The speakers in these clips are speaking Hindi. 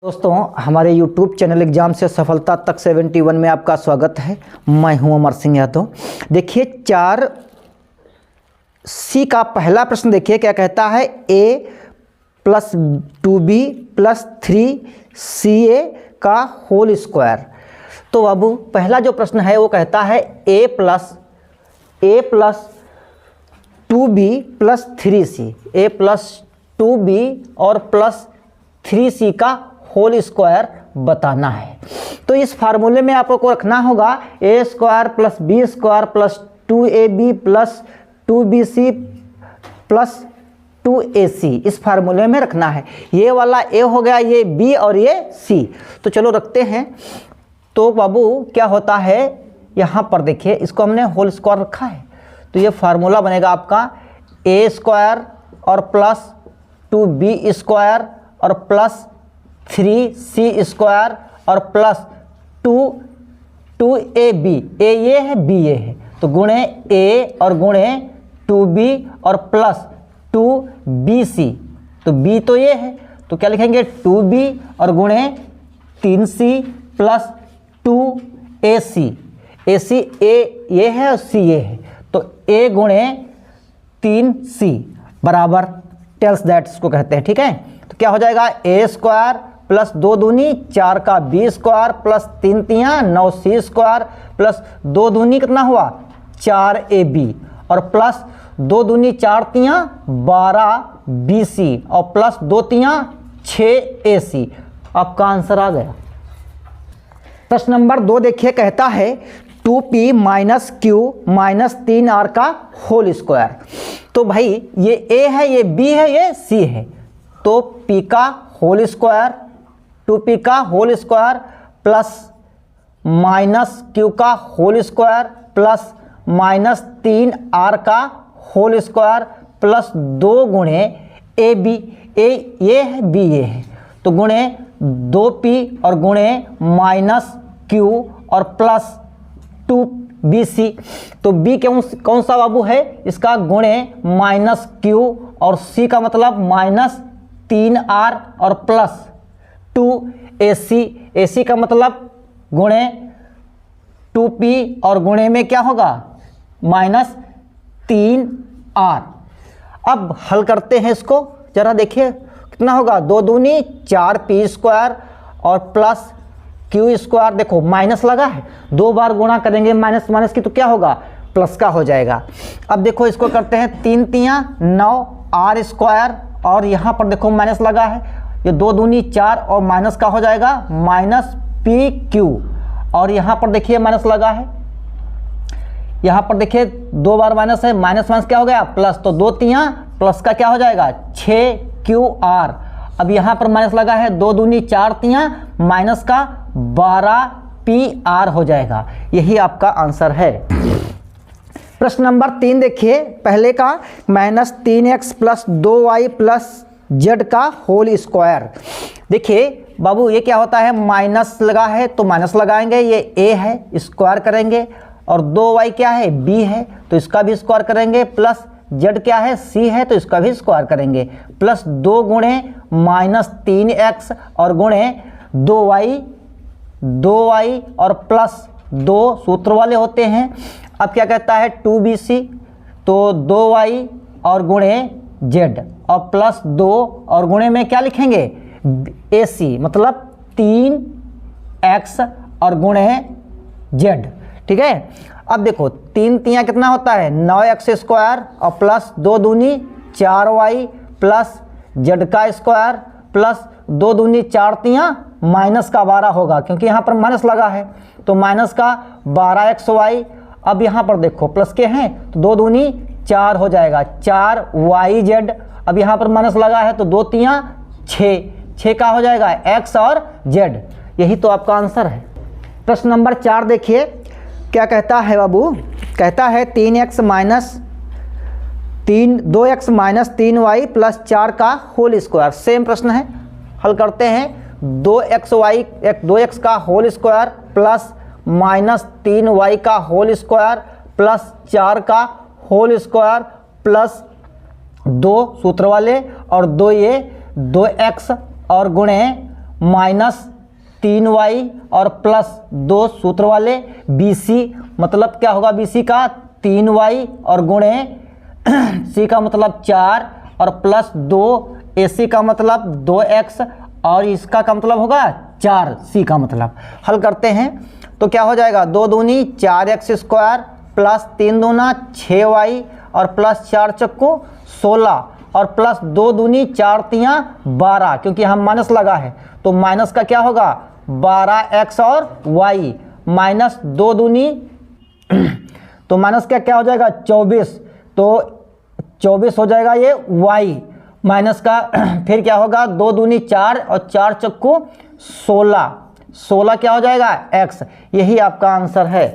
दोस्तों, हमारे YouTube चैनल एग्जाम से सफलता तक 71 में आपका स्वागत है। मैं हूं अमर सिंह यादव। देखिए 4C का पहला प्रश्न देखिए क्या कहता है। a + 2b + 3ca का होल स्क्वायर। तो बाबू पहला जो प्रश्न है वो कहता है a + 2b + 3c, a + 2b और प्लस 3c का होल स्क्वायर बताना है। तो इस फार्मूले में आपको रखना होगा a² + b² + 2ab + 2bc + 2ac। इस फार्मूले में रखना है। ये वाला a हो गया, ये b और ये c। तो चलो रखते हैं। तो बाबू क्या होता है, यहाँ पर देखिए इसको हमने होल स्क्वायर रखा है, तो ये फार्मूला बनेगा आपका a² और प्लस 2b² और प्लस 3c² और प्लस 2ab। a ये है, b ये है, तो गुणे a और गुणे 2b और प्लस 2bc। तो b तो ये है, तो क्या लिखेंगे 2b और गुणे 3c plus 2ac। ac a ये है और c ये है, तो a गुणे 3c बराबर टेल्स दैट इसको कहते हैं। ठीक है, तो क्या हो जाएगा a² प्लस 2 दूनी 4 का b² प्लस 3 तियाँ 9c² प्लस 2 दूनी कितना हुआ 4ab और प्लस 2 दूनी 4 तियाँ 12bc और प्लस 2 तियाँ 6ac। आपका आंसर आ गया। प्रश्न नंबर 2 देखिए कहता है 2p - q - 3r का होल स्क्वायर। तो भाई ये a है, ये b है, ये c है, तो p का होल स्क्वायर 2p का होल स्क्वायर प्लस -q का होल स्क्वायर प्लस -3r का होल स्क्वायर प्लस 2 गुणे ab। a ये है, b ये है, तो गुणे 2p और गुणे -q और प्लस 2bc। तो b कौन सा बाबू है, इसका गुणे -q और c का मतलब -3r और प्लस 2ac। ac का मतलब गुणे 2p और गुणे में क्या होगा -3r। अब हल करते हैं इसको, जरा देखिए कितना होगा 2 दूनी 4p² और प्लस q²। देखो माइनस लगा है, 2 बार गुणा करेंगे माइनस माइनस की तो क्या होगा प्लस का हो जाएगा। अब देखो इसको करते हैं 3 तियाँ 9r² और यहाँ पर देखो माइनस लगा है, ये 2 दूनी 4 और माइनस का हो जाएगा -pq और यहाँ पर देखिए माइनस लगा है, यहाँ पर देखिए 2 बार माइनस है, माइनस माइनस क्या हो गया प्लस, तो 2 तियाँ प्लस का क्या हो जाएगा 6qr। अब यहाँ पर माइनस लगा है, 2 दूनी 4 तियाँ माइनस का 12pr हो जाएगा। यही आपका आंसर है। प्रश्न नंबर 3 देखिए, पहले का -3x + 2y + z का होल स्क्वायर। देखिए बाबू ये क्या होता है, माइनस लगा है तो माइनस लगाएंगे, ये a है स्क्वायर करेंगे और 2y क्या है b है तो इसका भी स्क्वायर करेंगे, प्लस z क्या है c है तो इसका भी स्क्वायर करेंगे, प्लस 2 गुणे -3x और गुणे 2y और प्लस 2 सूत्र वाले होते हैं। अब क्या कहता है 2bc, तो 2y और गुणे z और प्लस 2 और गुणे में क्या लिखेंगे ac मतलब 3x और गुणे z। ठीक है, अब देखो 3 तियाँ कितना होता है 9x² और प्लस 2 दूनी 4y प्लस z का स्क्वायर प्लस 2 दूनी 4 तियाँ माइनस का 12 होगा, क्योंकि यहाँ पर माइनस लगा है तो माइनस का 12xy। अब यहाँ पर देखो प्लस के हैं तो 2 दूनी 4 हो जाएगा 4yz। अब यहाँ पर माइनस लगा है तो 2 तियाँ 6 का हो जाएगा x और z। यही तो आपका आंसर है। प्रश्न नंबर 4 देखिए क्या कहता है बाबू, कहता है 2x - 3y + 4 का होल स्क्वायर। सेम प्रश्न है, हल करते हैं। 2x का होल स्क्वायर प्लस -3y का होल स्क्वायर प्लस 4 का होल स्क्वायर प्लस 2 सूत्र वाले और 2 ये 2x और गुणे माइनस 3y और प्लस 2 सूत्र वाले BC मतलब क्या होगा, BC का 3y और गुणे C का मतलब 4 और प्लस 2 AC का मतलब 2x और इसका का मतलब होगा 4C का मतलब। हल करते हैं तो क्या हो जाएगा, 2 दूनी 4x स्क्वायर प्लस 3 दूना 6y और प्लस 4 चक्कू 16 और प्लस 2 दूनी 4 तियाँ 12, क्योंकि हम माइनस लगा है तो माइनस का क्या होगा 12x और y माइनस 2 दूनी तो माइनस का क्या हो जाएगा 24, तो 24 हो जाएगा ये y माइनस का फिर क्या होगा 2 दूनी 4 और 4 चक्कू 16, 16 क्या हो जाएगा x। यही आपका आंसर है।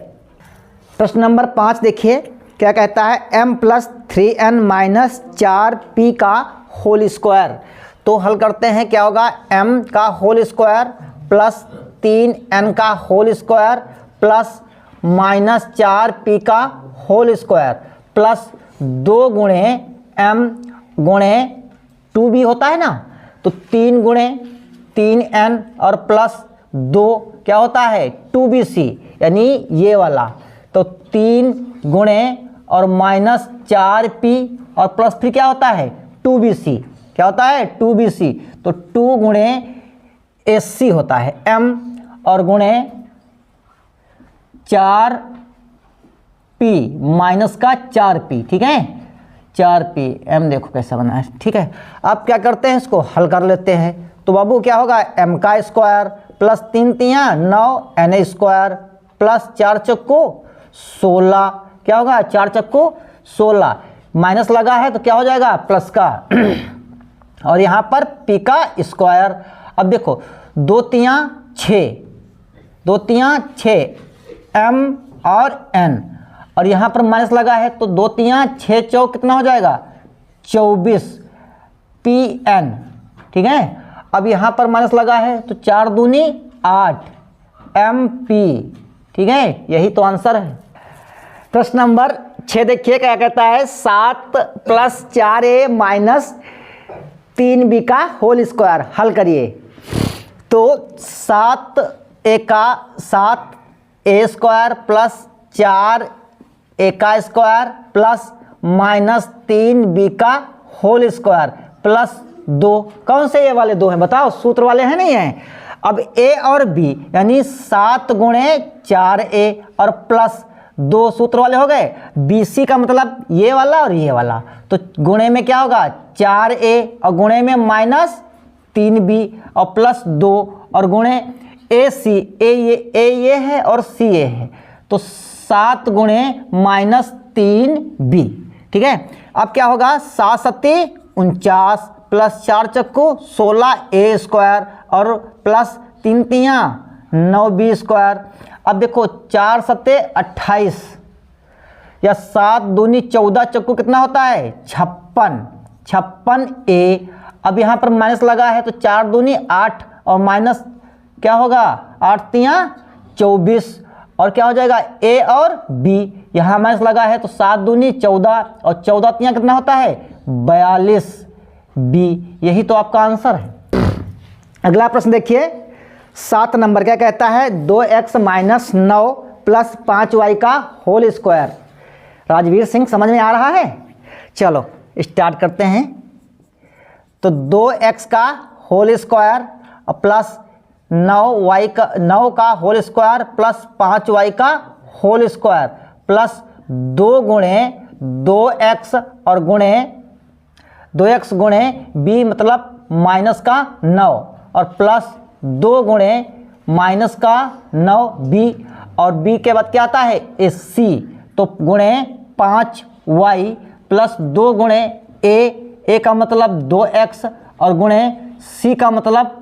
प्रश्न नंबर 5 देखिए क्या कहता है, m plus 3n minus 4p का होल स्क्वायर। तो हल करते हैं क्या होगा, m का होल स्क्वायर प्लस 3n का whole square plus minus 4p का होल स्क्वायर प्लस 2 गुणे m गुणे 2b होता है ना, तो 3 गुणे 3n और प्लस 2 क्या होता है 2bc, यानी ये वाला, तो 3 गुणे और माइनस 4p और प्लस फिर क्या होता है 2bc, क्या होता है 2bc, तो 2 गुणे AC होता है m और गुणे 4p माइनस का 4p, ठीक है 4p, m देखो कैसा बना है, ठीक है। अब क्या करते हैं, इसको हल कर लेते हैं। तो बाबू क्या होगा, m का square plus 3 तियाँ 9 n square plus 4 चक्को 16, क्या होगा 4 चक्को 16, माइनस लगा है तो क्या हो जाएगा प्लस का और यहाँ पर p का स्क्वायर। अब देखो 2 तियाँ 6, 2 तियाँ 6 m और n और यहाँ पर माइनस लगा है तो 2 तियाँ 6 चौक कितना हो जाएगा 24 pn, ठीक है। अब यहाँ पर माइनस लगा है तो 4 दूनी 8 mp, ठीक है, यही तो आंसर है। प्रश्न नंबर 6 देखिए क्या कहता है, 7 प्लस 4a माइनस 3b का होल स्क्वायर। हल करिए तो 7a स्क्वायर प्लस 4a का स्क्वायर प्लस माइनस 3b का होल स्क्वायर प्लस 2, कौन से ये वाले 2 हैं बताओ, सूत्र वाले हैं नहीं हैं। अब a और b यानी 7 गुणे 4a और प्लस 2 सूत्र वाले हो गए, BC का मतलब ये वाला और ये वाला, तो गुणे में क्या होगा 4a और गुणे में माइनस 3b और प्लस 2 और गुणे AC, a ये है और C ये है, तो 7 गुणे माइनस 3b, ठीक है। अब क्या होगा 7 सत्ती 49 प्लस 4 चक्कू 16a स्क्वायर और प्लस 3 तियाँ 9b स्क्वायर। अब देखो 4 सत्ते 28 या 7 दूनी 14 चक्कू कितना होता है 56a। अब यहाँ पर माइनस लगा है तो 4 दूनी 8 और माइनस क्या होगा 8 तियाँ 24 और क्या हो जाएगा a और b, यहाँ माइनस लगा है तो 7 दूनी 14 और 14 तियाँ कितना होता है 42b, यही तो आपका आंसर है। अगला प्रश्न देखिए 7 नंबर क्या कहता है, 2x माइनस 9 प्लस 5y का होल स्क्वायर। राजवीर सिंह समझ में आ रहा है, चलो स्टार्ट करते हैं। तो 2x का होल स्क्वायर प्लस 9 का होल स्क्वायर प्लस 5y का होल स्क्वायर प्लस 2 गुणे 2x और गुणे 2x गुणे b मतलब माइनस का 9 और प्लस 2 गुणे माइनस का 9b और b के बाद क्या आता है c, तो गुणे 5y प्लस 2 गुणे a का मतलब 2x और गुणे c का मतलब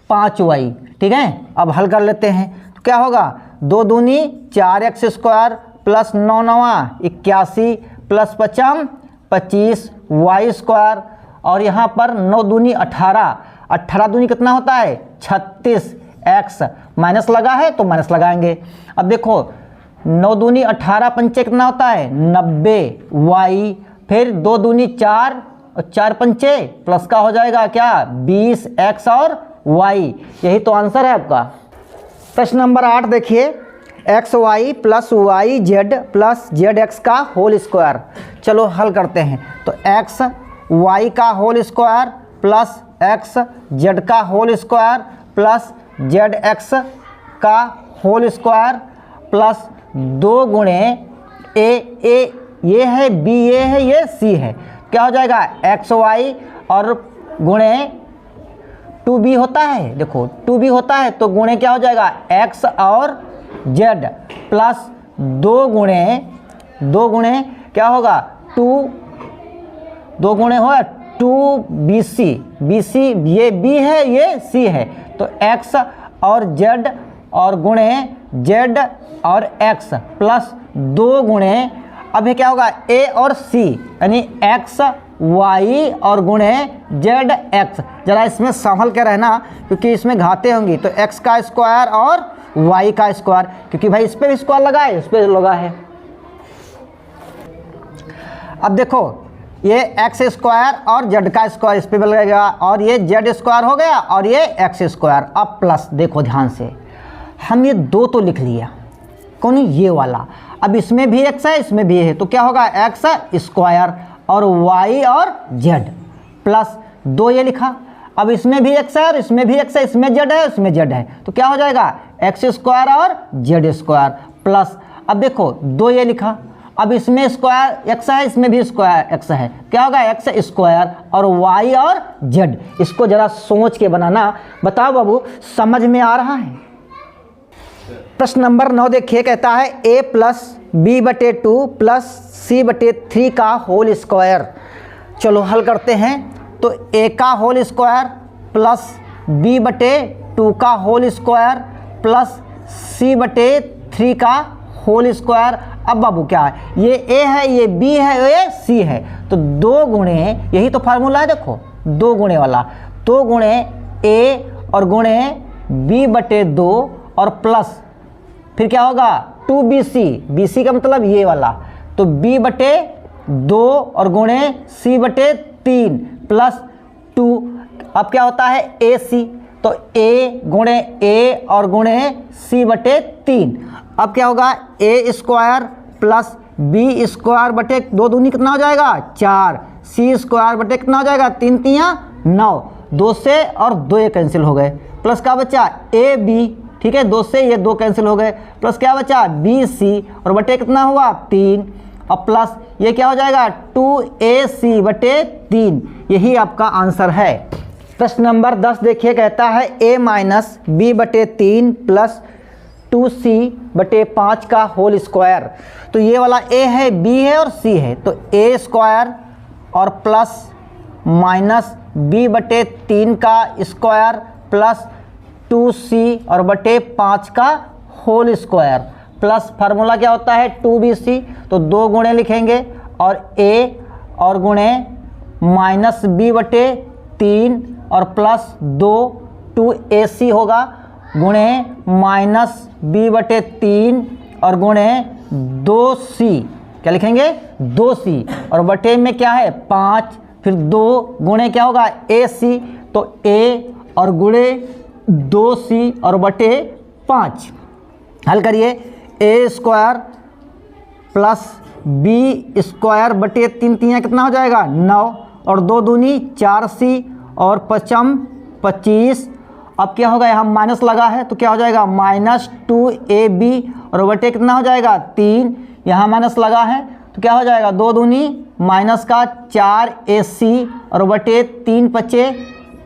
5y, ठीक है। अब हल कर लेते हैं तो क्या होगा 2 दूनी 4x स्क्वायर प्लस 9 नवा 81 प्लस 5 25 y स्क्वायर और यहाँ पर 9 दूनी 18, 18 दूनी कितना होता है 36 x, माइनस लगा है तो माइनस लगाएंगे। अब देखो 9 दूनी 18 पंचे कितना होता है 90 y, फिर 2 दूनी 4 और 4 पंचे प्लस का हो जाएगा क्या 20 x और वाई, यही तो आंसर है आपका। प्रश्न नंबर 8 देखिए, X Y plus Y Z plus Z X का होल स्क्वायर। चलो हल करते हैं। तो एक्स वाई का whole square plus X Z का whole square plus Z X का होल स्क्वायर प्लस 2 गुणे ए ये है, बी ये है, ये सी है। क्या हो जाएगा, एक्स वाई और गुणे 2b होता है, देखो 2b होता है तो गुणे क्या हो जाएगा, x और z प्लस 2 गुणे क्या होगा 2 गुणे होगा 2bc, bc ये b है ये c है, तो x और z और गुणे z और x प्लस 2 गुणे, अब ये क्या होगा a और c, यानी x y और गुणे जेड एक्स। जरा इसमें संभल के रहना क्योंकि इसमें घाते होंगी, तो x का स्क्वायर और y का स्क्वायर, क्योंकि भाई इस पर भी स्क्वायर लगा है, इस पर लगा है। अब देखो ये x स्क्वायर और z का स्क्वायर इस पर भी लगेगा, और ये z स्क्वायर हो गया और ये x स्क्वायर। अब प्लस देखो ध्यान से, हम ये 2 तो लिख लिया, कौन ये वाला, अब इसमें भी x है इसमें भी है, तो क्या होगा x स्क्वायर और y और z प्लस 2 ये लिखा। अब इसमें भी x है और इसमें भी x है, इसमें z है इसमें z है, तो क्या हो जाएगा x स्क्वायर और z स्क्वायर प्लस, अब देखो 2 ये लिखा। अब इसमें स्क्वायर x है इसमें भी स्क्वायर x है, क्या होगा x स्क्वायर और y और z। इसको ज़रा सोच के बनाना। बताओ बाबू समझ में आ रहा है। प्रश्न नंबर 9 देखिए, कहता है a प्लस बी बटे 2 प्लस सी बटे 3 का होल स्क्वायर। चलो हल करते हैं। तो a का होल स्क्वायर प्लस b बटे 2 का होल स्क्वायर प्लस c बटे 3 का होल स्क्वायर। अब बाबू क्या है, ये a है ये b है ये c है, तो 2 गुणे, यही तो फार्मूला है देखो 2 गुणे वाला, 2 गुणे a और गुणे b बटे 2 और प्लस फिर क्या होगा 2bc, bc का मतलब ये वाला, तो b बटे 2 और गुणे c बटे 3 प्लस 2। अब क्या होता है ac, तो a गुणे a और गुणे c बटे 3। अब क्या होगा a square plus b square बटे 2 दूनी कितना हो जाएगा 4, c स्क्वायर बटे कितना हो जाएगा 3 तियाँ 9, 2 से और 2 ये कैंसिल हो गए, प्लस क्या बचा ए बी, ठीक है 2 से ये 2 कैंसिल हो गए, प्लस क्या बचा बी सी और बटे कितना हुआ 3, और प्लस ये क्या हो जाएगा 2ac बटे 3। यही आपका आंसर है। प्रश्न नंबर 10 देखिए, कहता है a माइनस बी बटे 3 प्लस 2c बटे 5 का होल स्क्वायर। तो ये वाला a है b है और c है, तो a स्क्वायर और प्लस माइनस b बटे 3 का स्क्वायर प्लस 2c और बटे 5 का होल स्क्वायर प्लस फार्मूला क्या होता है 2bc, तो 2 गुणे लिखेंगे और a और गुणे माइनस b बटे 3 और प्लस 2ac होगा गुणे माइनस b बटे 3 और गुणे 2c, क्या लिखेंगे 2c और बटे में क्या है 5, फिर 2 गुणे क्या होगा ac, तो a और गुणे 2c और बटे 5। हल करिए, a square plus b square बटे 3 तियाँ कितना हो जाएगा 9 और 2 दूनी 4c और 5 25। अब क्या होगा यहाँ माइनस लगा है तो क्या हो जाएगा माइनस 2ab और बटे कितना हो जाएगा 3, यहाँ माइनस लगा है तो क्या हो जाएगा 2 दूनी माइनस का 4ac और बटे 3 बचे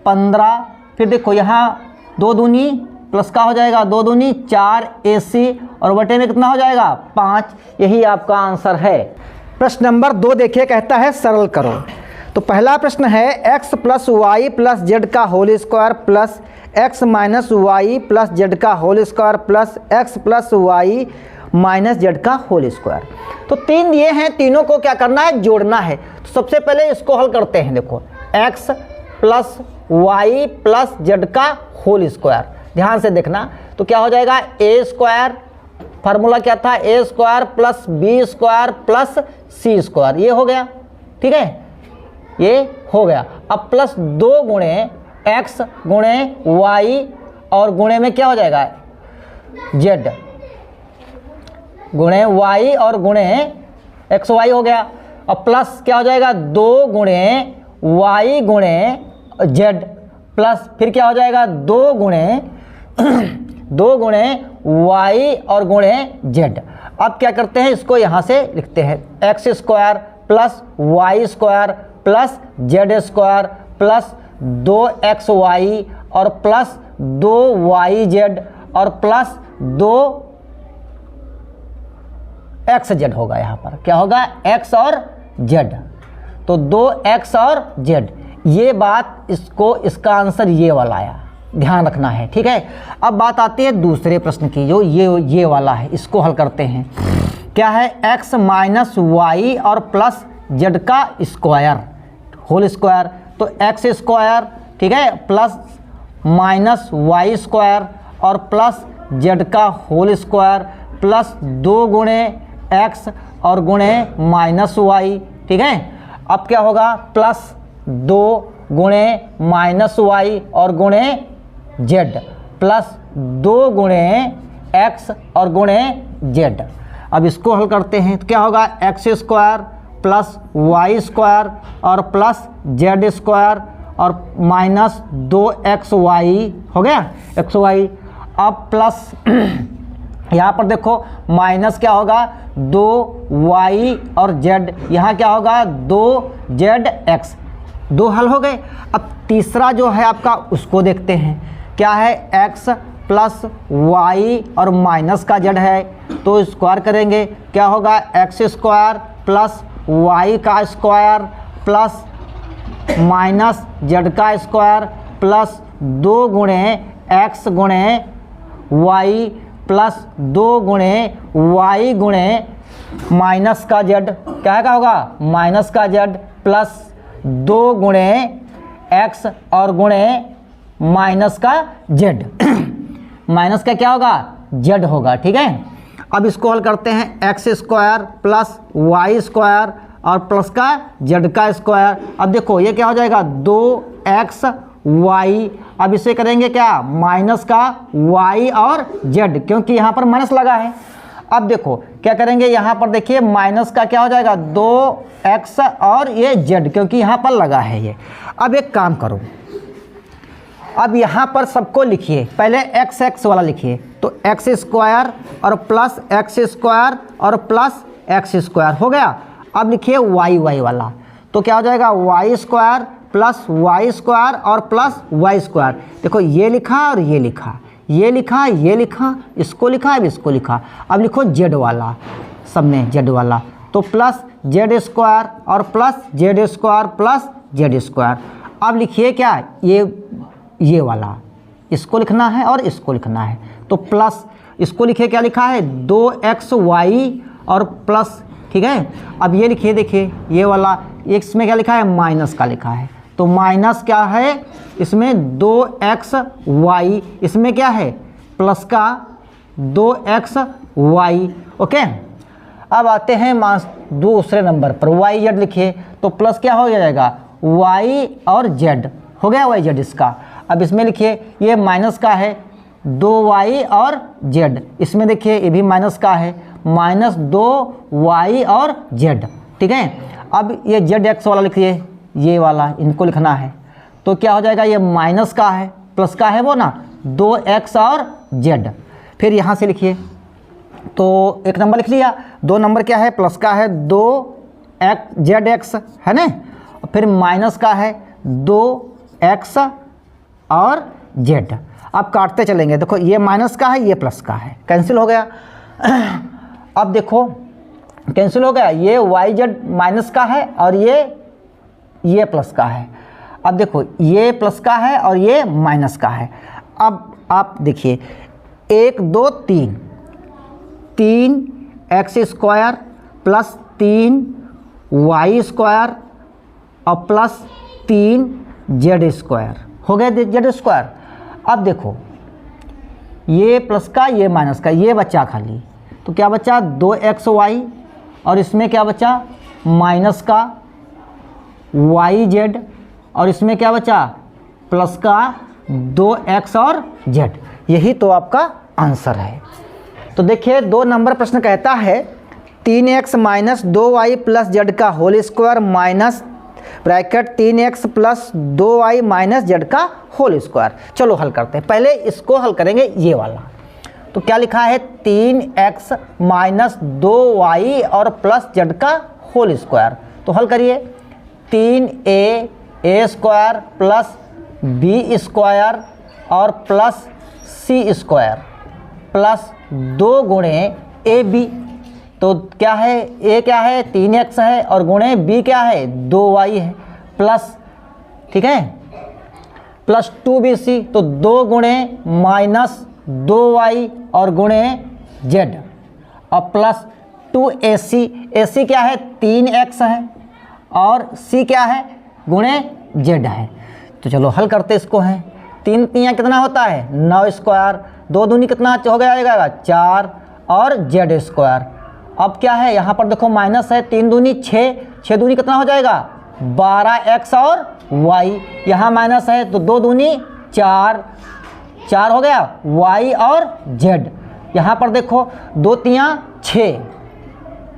15। फिर देखो यहाँ 2 दूनी प्लस का हो जाएगा 2 दूनी 4ac और बटे में कितना हो जाएगा 5। यही आपका आंसर है। प्रश्न नंबर 2 देखिए, कहता है सरल करो। तो पहला प्रश्न है x plus Y plus Z का whole square plus x minus Y plus Z का whole square plus x plus Y minus Z का होल स्क्वायर। तो 3 दिए हैं, तीनों को क्या करना है जोड़ना है। तो सबसे पहले इसको हल करते हैं। देखो x plus Y plus Z का होल स्क्वायर, ध्यान से देखना। तो क्या हो जाएगा a स्क्वायर, फार्मूला क्या था a square plus b square plus c square, ये हो गया, ठीक है ये हो गया। अब प्लस 2 गुणे एक्स गुणे वाई और गुणे में क्या हो जाएगा जेड, गुणे वाई और गुणे एक्स वाई हो गया, और प्लस क्या हो जाएगा 2 गुणे वाई गुणे जेड, प्लस फिर क्या हो जाएगा 2 गुणे वाई और गुणे जेड। अब क्या करते हैं, इसको यहाँ से लिखते हैं X square plus Y square plus Z square plus 2x Y और प्लस 2y जेड और प्लस 2x जेड होगा। यहाँ पर क्या होगा x और z, तो 2x और z। ये बात इसको, इसका आंसर ये वाला आया, ध्यान रखना है, ठीक है। अब बात आती है दूसरे प्रश्न की, जो ये वाला है, इसको हल करते हैं। क्या है, x माइनस वाई और प्लस जेड का स्क्वायर होल स्क्वायर, तो एक्स स्क्वायर, ठीक है, प्लस माइनस वाई स्क्वायर और प्लस जेड का होल स्क्वायर प्लस 2 गुणे एक्स और गुणे माइनस वाई, ठीक है। अब क्या होगा, प्लस 2 गुणे माइनस वाई और गुणे जेड प्लस 2 गुणे एक्स और गुणे जेड। अब इसको हल करते हैं तो क्या होगा, X square plus Y square और प्लस जेड स्क्वायर और माइनस 2x वाई हो गया, एक्स वाई। अब प्लस यहाँ पर देखो माइनस क्या होगा 2y और z, यहाँ क्या होगा 2zx, 2 हल हो गए। अब तीसरा जो है आपका उसको देखते हैं, क्या है x प्लस वाई और माइनस का z है, तो स्क्वायर करेंगे, क्या होगा एक्स स्क्वायर प्लस वाई का स्क्वायर प्लस माइनस जेड का स्क्वायर प्लस 2 गुणे एक्स गुणे वाई प्लस 2 गुणे वाई गुणे माइनस का जेड, क्या होगा माइनस का जेड प्लस 2 गुणे एक्स और गुणे माइनस का जेड माइनस का क्या होगा जेड होगा, ठीक है। अब इसको हल करते हैं, X square plus Y square और प्लस का जेड का स्क्वायर। अब देखो ये क्या हो जाएगा 2x वाई, अब इसे करेंगे क्या माइनस का y और z, क्योंकि यहाँ पर माइनस लगा है। अब देखो क्या करेंगे, यहाँ पर देखिए माइनस का क्या हो जाएगा 2x और ये z, क्योंकि यहाँ पर लगा है ये। अब एक काम करो, अब यहाँ पर सबको लिखिए, पहले x वाला लिखिए, तो एक्स स्क्वायर और प्लस एक्स स्क्वायर और प्लस एक्स स्क्वायर हो गया। अब लिखिए वाई वाला, तो क्या हो जाएगा Y square plus Y square और प्लस वाई स्क्वायर। देखो ये लिखा और ये लिखा, ये लिखा ये लिखा, इसको लिखा अब इसको लिखा। अब लिखो जेड वाला, सब में जेड वाला, तो प्लस जेड स्क्वायर और plus Z square plus Z square. अब लिखिए क्या ये वाला, इसको लिखना है और इसको लिखना है, तो प्लस इसको लिखिए, क्या लिखा है 2x वाई और प्लस, ठीक है। अब ये लिखिए, देखिए ये वाला, इसमें क्या लिखा है माइनस का लिखा है, तो माइनस क्या है इसमें 2x वाई, इसमें क्या है प्लस का 2x वाई, ओके। अब आते हैं दूसरे नंबर पर, वाई जेड लिखिए, तो प्लस क्या हो जाएगा वाई और जेड हो गया, वाई जेड इसका। अब इसमें लिखिए ये माइनस का है 2y और z, इसमें देखिए ये भी माइनस का है माइनस 2y और z, ठीक है। अब ये zx वाला लिखिए, ये वाला इनको लिखना है, तो क्या हो जाएगा ये माइनस का है प्लस का है वो ना 2x और z। फिर यहाँ से लिखिए, तो एक नंबर लिख लिया, 2 नंबर क्या है प्लस का है 2zx है ना, फिर माइनस का है 2x और z। अब काटते चलेंगे, देखो ये माइनस का है ये प्लस का है, कैंसिल हो गया। अब देखो कैंसिल हो गया, ये वाई जेड माइनस का है और ये प्लस का है। अब देखो ये प्लस का है और ये माइनस का है। अब आप देखिए 1 2 3 X square plus 3 Y square और प्लस 3 जेड स्क्वायर हो गया जेड स्क्वायर। अब देखो ये प्लस का ये माइनस का, ये बचा खाली, तो क्या बचा 2x वाई और इसमें क्या बचा माइनस का वाई जेड और इसमें क्या बचा प्लस का 2x और z, यही तो आपका आंसर है। तो देखिए 2 नंबर प्रश्न कहता है 3x minus 2y plus Z का whole square minus bracket 3x plus 2y minus Z का होल स्क्वायर। चलो हल करते हैं, पहले इसको हल करेंगे ये वाला। तो क्या लिखा है 3x माइनस 2y और प्लस जेड का होल स्क्वायर। तो हल करिए 3a square plus b square और प्लस c स्क्वायर प्लस 2 गुणे ab। तो क्या है a क्या है 3x है और गुणे b क्या है 2y है प्लस, ठीक है, प्लस 2bc। तो 2 गुणे माइनस 2y और गुणे z और प्लस 2ac। ac क्या है 3x है और c क्या है गुणे z है। तो चलो हल करते इसको हैं। 3 तियाँ कितना होता है 9 स्क्वायर, 2 दूनी कितना हो जाएगा 4 और z स्क्वायर। अब क्या है यहाँ पर देखो माइनस है, 3 दूनी 6, 6 दूनी कितना हो जाएगा 12x और y, यहाँ माइनस है तो 2 दूनी 4, 4 हो गया y और z। यहाँ पर देखो 2 तियाँ 6,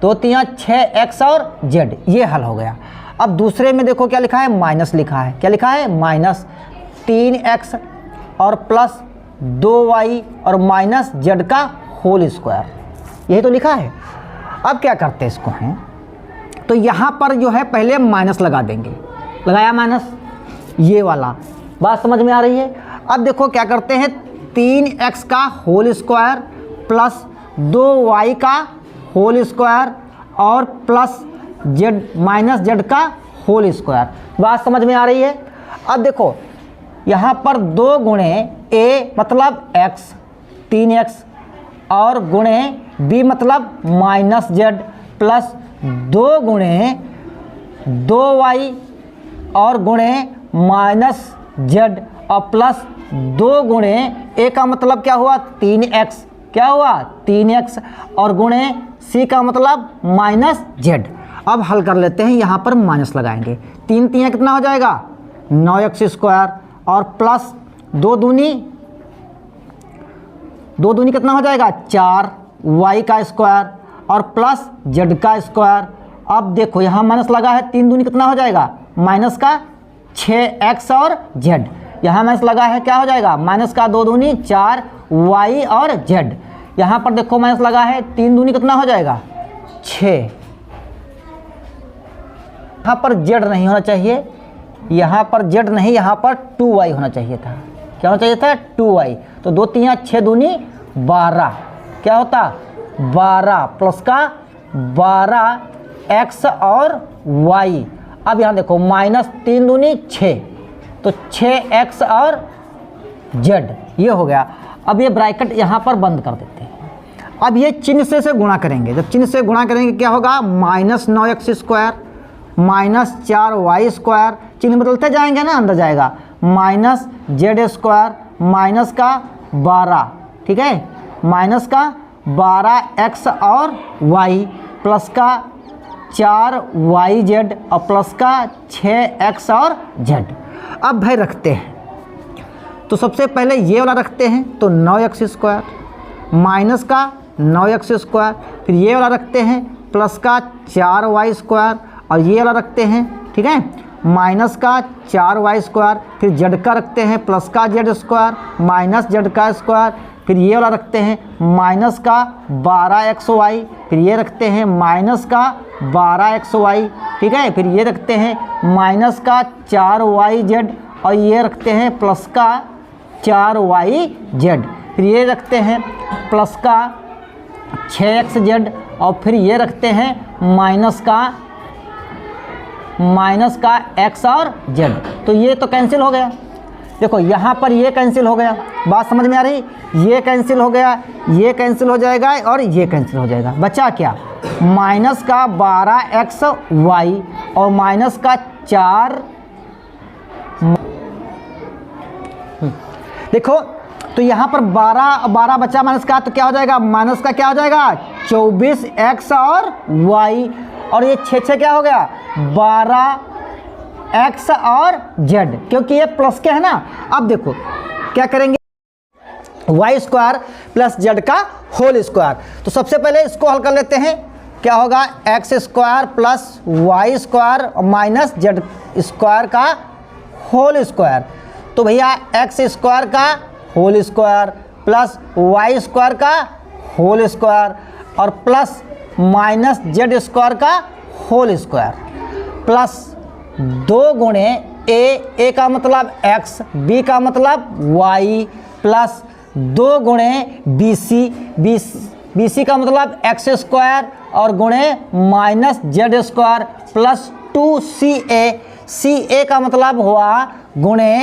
2 तियाँ 6x और z, ये हल हो गया। अब दूसरे में देखो क्या लिखा है माइनस लिखा है, क्या लिखा है माइनस 3x और प्लस 2y और माइनस z का होल स्क्वायर, यही तो लिखा है। अब क्या करते हैं इसको हैं, तो यहाँ पर जो है पहले माइनस लगा देंगे, लगाया माइनस, ये वाला बात समझ में आ रही है। अब देखो क्या करते हैं 3x का होल स्क्वायर प्लस 2y का होल स्क्वायर और प्लस z माइनस z का होल स्क्वायर, बात समझ में आ रही है। अब देखो यहाँ पर 2 गुणे a मतलब x 3x और गुणे b मतलब माइनस z प्लस 2 गुणे 2y और गुणे माइनस z और प्लस 2 गुणे a का मतलब क्या हुआ 3x, क्या हुआ 3x और गुणे c का मतलब माइनस z। अब हल कर लेते हैं, यहाँ पर माइनस लगाएंगे, 3 तियाँ कितना हो जाएगा 9x स्क्वायर और प्लस 2 दूनी कितना हो जाएगा 4 y का स्क्वायर और प्लस z का स्क्वायर। अब देखो यहाँ माइनस लगा है, 3 दूनी कितना हो जाएगा माइनस का 6x और z, यहाँ माइनस लगा है क्या हो जाएगा माइनस का 2 दूनी 4 y और z। यहाँ पर देखो माइनस लगा है, 3 दूनी कितना हो जाएगा 6, यहाँ पर z नहीं होना चाहिए, यहाँ पर z नहीं, यहाँ पर 2y होना चाहिए था, क्या होना चाहिए था 2y। तो 2 तियाँ 6 दूनी 12, क्या होता 12 प्लस का 12x और y। अब यहाँ देखो माइनस 3 दूनी 6, तो 6x और z, ये हो गया। अब ये ब्रैकेट यहाँ पर बंद कर देते हैं। अब ये चिन्ह से गुणा करेंगे, जब चिन्ह से गुणा करेंगे क्या होगा minus 9x square minus 4y square, चिन्ह बदलते जाएंगे ना, अंदर जाएगा माइनस z स्क्वायर माइनस का 12, ठीक है, माइनस का 12x और y प्लस का 4yz और प्लस का 6x और z। अब भाई रखते हैं, तो सबसे पहले ये वाला रखते हैं, तो 9x स्क्वायर माइनस का 9x स्क्वायर, फिर ये वाला रखते हैं प्लस का 4y स्क्वायर और ये वाला रखते हैं, ठीक है, माइनस का 4y स्क्वायर, फिर z का रखते हैं प्लस का z स्क्वायर माइनस z का स्क्वायर, फिर ये वाला रखते हैं माइनस का 12xy, फिर ये रखते हैं माइनस का 12xy, ठीक है, फिर ये रखते हैं माइनस का 4yz और ये रखते हैं प्लस का 4yz, फिर ये रखते हैं प्लस का 6xz और फिर ये रखते हैं माइनस का x और z। तो ये तो कैंसिल हो गया, देखो यहाँ पर ये कैंसिल हो गया, बात समझ में आ रही, ये कैंसिल हो गया, ये कैंसिल हो जाएगा और ये कैंसिल हो जाएगा, बचा क्या माइनस का 12xy और माइनस का 4, देखो तो यहाँ पर 12 बचा माइनस का, तो क्या हो जाएगा माइनस का क्या हो जाएगा 24x और y और ये 6 क्या हो गया एक्स और जेड, क्योंकि ये प्लस के है ना। अब देखो क्या करेंगे, वाई स्क्वायर प्लस जेड का होल स्क्वायर। तो सबसे पहले इसको हल कर लेते हैं। क्या होगा, X square plus Y square minus Z square का होल स्क्वायर। तो भैया एक्स स्क्वायर का whole square plus Y square का होल स्क्वायर और प्लस माइनस जेड स्क्वायर का होल स्क्वायर प्लस 2 गुणे ए का मतलब एक्स, बी का मतलब वाई प्लस 2 गुणे बी सी का मतलब एक्स स्क्वायर और गुणे माइनस जेड स्क्वायर प्लस 2 का मतलब हुआ गुणे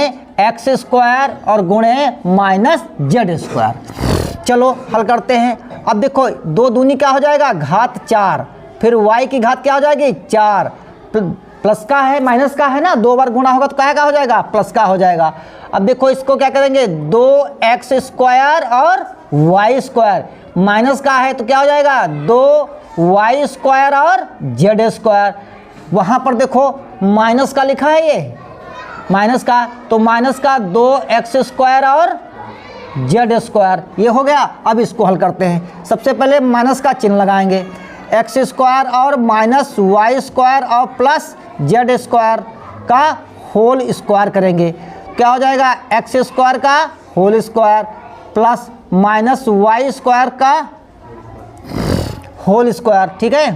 एक्स स्क्वायर और गुणे माइनस जेड स्क्वायर। चलो हल करते हैं। अब देखो 2 दूनी क्या हो जाएगा, घात 4, फिर y की घात क्या हो जाएगी 4, प्लस का है माइनस का है ना, 2 बार गुणा होगा तो क्या हो जाएगा, प्लस का हो जाएगा। अब देखो इसको क्या करेंगे, 2x स्क्वायर और y स्क्वायर, माइनस का है तो क्या हो जाएगा 2y स्क्वायर और z स्क्वायर। वहाँ पर देखो माइनस का लिखा है, ये माइनस का, तो माइनस का 2x स्क्वायर और z स्क्वायर, ये हो गया। अब इसको हल करते हैं। सबसे पहले माइनस का चिन्ह लगाएंगे, एक्स स्क्वायर और माइनस वाई स्क्वायर और प्लस जेड स्क्वायर का होल स्क्वायर करेंगे। क्या हो जाएगा, एक्स स्क्वायर का whole square plus minus Y square का होल स्क्वायर, ठीक है,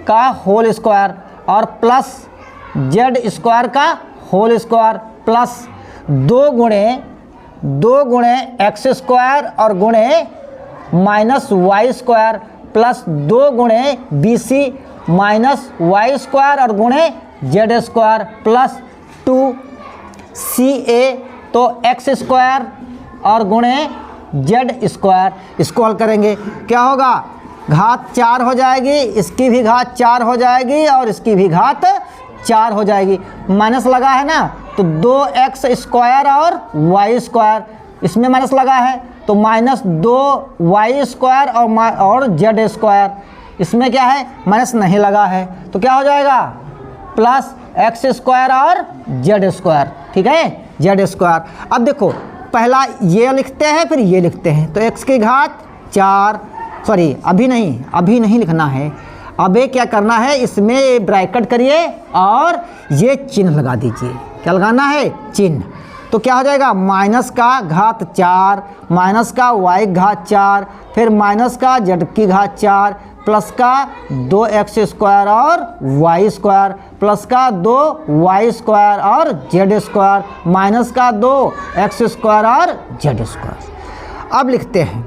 का होल स्क्वायर और प्लस जेड स्क्वायर का होल स्क्वायर प्लस 2 गुणे एक्स स्क्वायर और गुणे माइनस वाई स्क्वायर प्लस 2 गुणे B C minus Y square और गुणे जेड स्क्वायर प्लस 2ca, तो एक्स स्क्वायर और गुणे जेड स्क्वायर। इसको हल करेंगे, क्या होगा, घात 4 हो जाएगी, इसकी भी घात 4 हो जाएगी और इसकी भी घात 4 हो जाएगी। माइनस लगा है ना, तो 2x स्क्वायर और वाई स्क्वायर, इसमें माइनस लगा है तो माइनस 2y स्क्वायर और जेड स्क्वायर, इसमें क्या है माइनस नहीं लगा है तो क्या हो जाएगा प्लस एक्स स्क्वायर और जेड स्क्वायर, ठीक है, जेड स्क्वायर। अब देखो पहला ये लिखते हैं फिर ये लिखते हैं, तो x की घात 4, सॉरी अभी नहीं लिखना है, अब क्या करना है, इसमें ब्रैकेट करिए और ये चिन्ह लगा दीजिए। क्या लगाना है, चिन्ह। तो क्या हो जाएगा, माइनस का घात 4 माइनस का y घात 4 फिर माइनस का z की घात 4 प्लस का 2x स्क्वायर और y स्क्वायर प्लस का 2y स्क्वायर और z स्क्वायर माइनस का 2x स्क्वायर और z स्क्वायर। अब लिखते हैं,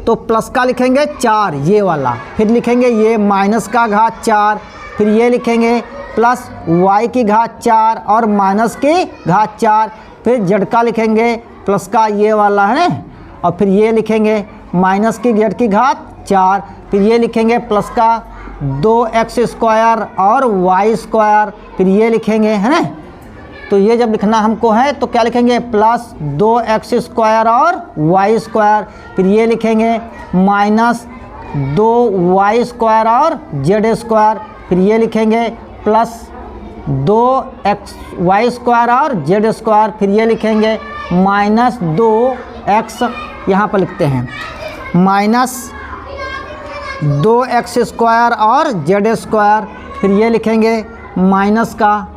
तो प्लस का लिखेंगे 4 ये वाला, फिर लिखेंगे ये माइनस का घात 4, फिर ये लिखेंगे प्लस y की घात 4 और माइनस की घात 4, फिर z का लिखेंगे प्लस का ये वाला है, और फिर ये लिखेंगे माइनस की z की घात 4, फिर ये लिखेंगे प्लस का 2x स्क्वायर और y स्क्वायर, फिर ये लिखेंगे है ना। तो ये जब लिखना हमको है तो क्या लिखेंगे, प्लस 2x स्क्वायर और y स्क्वायर, फिर ये लिखेंगे माइनस 2y स्क्वायर और z स्क्वायर, फिर ये लिखेंगे प्लस 2y स्क्वायर और z स्क्वायर, फिर ये लिखेंगे माइनस 2x, यहाँ पर लिखते हैं माइनस 2x स्क्वायर और z स्क्वायर, फिर ये लिखेंगे माइनस का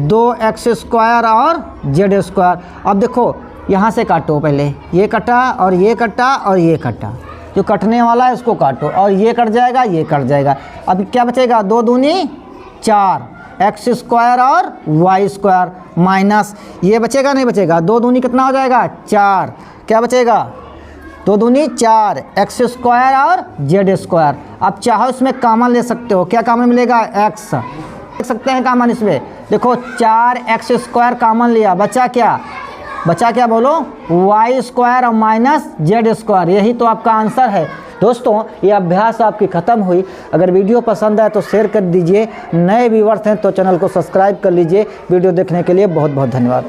2x स्क्वायर और z स्क्वायर। अब देखो यहाँ से काटो, पहले ये कटा और ये कटा और ये कटा, जो कटने वाला है उसको काटो और ये कट जाएगा ये कट जाएगा। अब क्या बचेगा, 2 दूनी 4 एक्स स्क्वायर और वाई स्क्वायर माइनस ये बचेगा नहीं बचेगा, 2 दूनी कितना हो जाएगा 4, क्या बचेगा 2 दूनी 4 एक्स स्क्वायर और जेड स्क्वायर। अब चाहो इसमें कॉमन ले सकते हो, क्या कॉमन मिलेगा एक्स, देख सकते हैं कॉमन इसमें, देखो 4 एक्स स्क्वायर कॉमन लिया, बचा क्या बोलो, वाई स्क्वायर और माइनस जेड स्क्वायर, यही तो आपका आंसर है। दोस्तों ये अभ्यास आपकी ख़त्म हुई। अगर वीडियो पसंद आए तो शेयर कर दीजिए, नए व्यूअर्स हैं तो चैनल को सब्सक्राइब कर लीजिए। वीडियो देखने के लिए बहुत बहुत धन्यवाद।